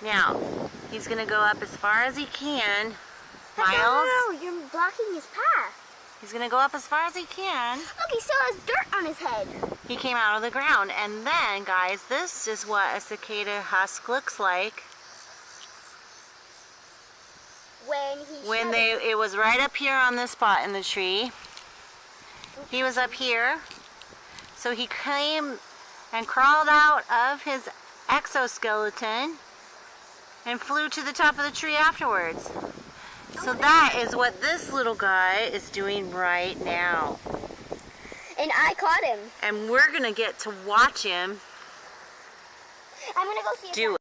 Now, he's going to go up as far as he can. Miles? No, you're blocking his path. He's going to go up as far as he can. Look, he still has dirt on his head. He came out of the ground. And then, guys, this is what a cicada husk looks like. It was right up here on this spot in the tree. He was up here. So he came and crawled out of his exoskeleton and flew to the top of the tree afterwards. So that is what this little guy is doing right now. And I caught him. And we're going to get to watch him I'm going to go see him. do it.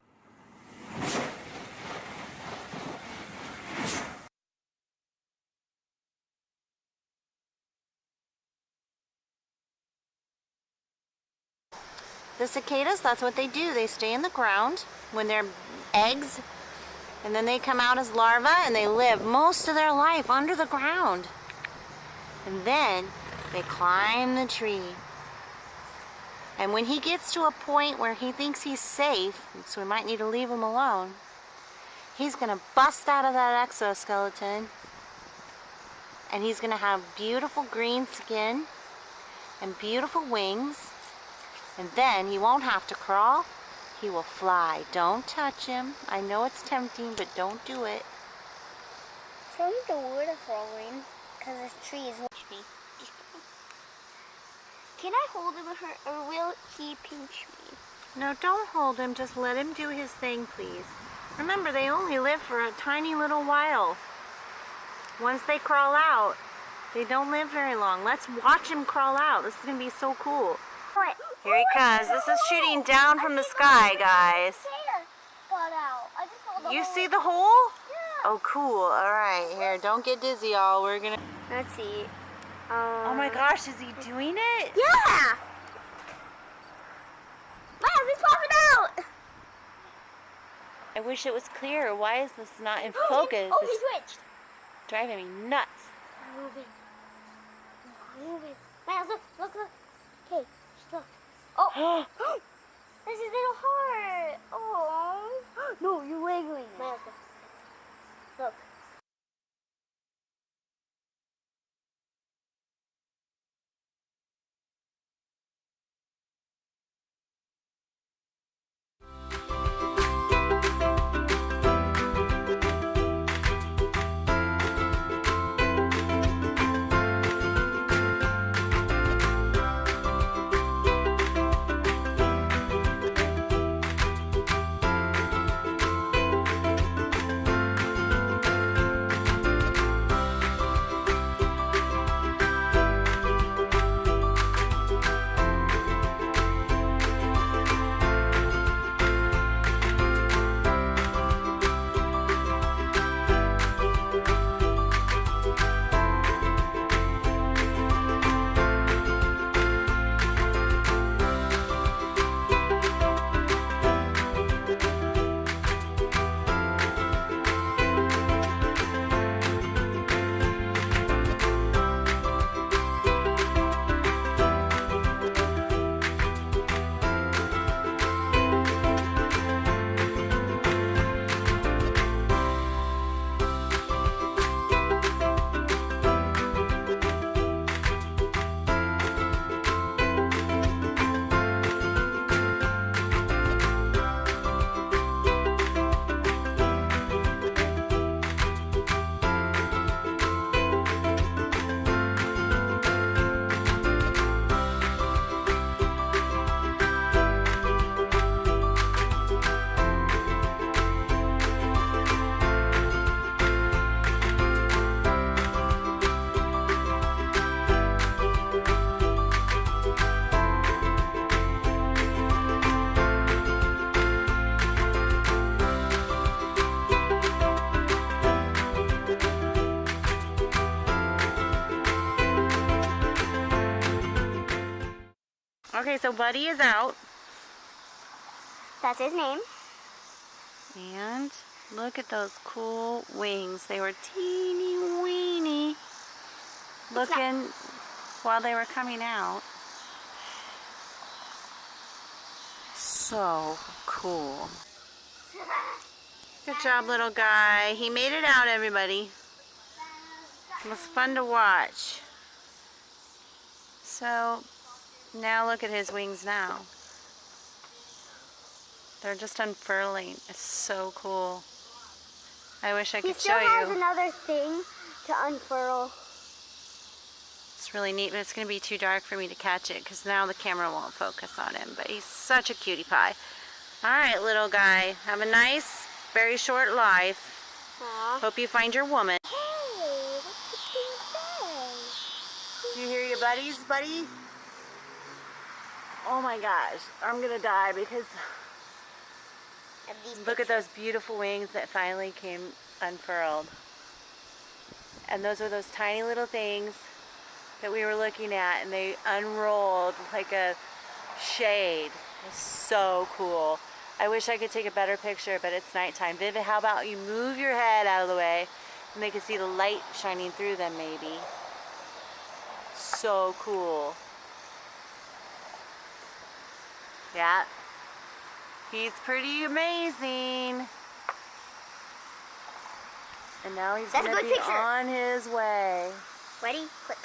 The cicadas, that's what they do. They stay in the ground when they're eggs, and then they come out as larvae, and they live most of their life under the ground. And then they climb the tree. And when he gets to a point where he thinks he's safe, so we might need to leave him alone, he's going to bust out of that exoskeleton, and he's going to have beautiful green skin and beautiful wings. And then he won't have to crawl, he will fly. Don't touch him. I know it's tempting, but don't do it. Show me the wood of falling, because this tree is me. Can I hold him or will he pinch me? No, don't hold him. Just let him do his thing, please. Remember, they only live for a tiny little while. Once they crawl out, they don't live very long. Let's watch him crawl out. This is going to be so cool. What? Here he comes. This is shooting down from the sky, guys. Got out. I just saw the You hole. see the hole? Yeah. Oh, cool. All right. Here, don't get dizzy, y'all. We're going to... Let's see. Oh my gosh, is he doing it? Yeah! Miles, he's popping out! I wish it was clear. Why is this not in focus? Oh, he It's switched. driving me nuts. I'm moving. I'm moving. Miles, look. Okay, just look. Oh! This is little heart. Oh. No, you're wiggling. Miles, look. Okay, so Buddy is out. That's his name. And look at those cool wings. They were teeny weeny looking while they were coming out. So so cool. Good job, little guy. He made it out, everybody. It was fun to watch. So, now look at his wings now. They're just unfurling. It's so cool. I wish I could show you. He still has another thing to unfurl. It's really neat, but it's going to be too dark for me to catch it because now the camera won't focus on him. But he's such a cutie pie. All right, little guy. Have a nice, very short life. Aww. Hope you find your woman. Hey, what's the thing say? Do you hear your buddies, buddy? Oh my gosh, I'm going to die because look at those beautiful wings that finally came unfurled. And those are those tiny little things that we were looking at, and they unrolled like a shade. It's so cool. I wish I could take a better picture, but it's nighttime. Vivid, how about you move your head out of the way and they can see the light shining through them maybe. So cool. Yeah. He's pretty amazing. And now he's going to be on his way. Ready? Click.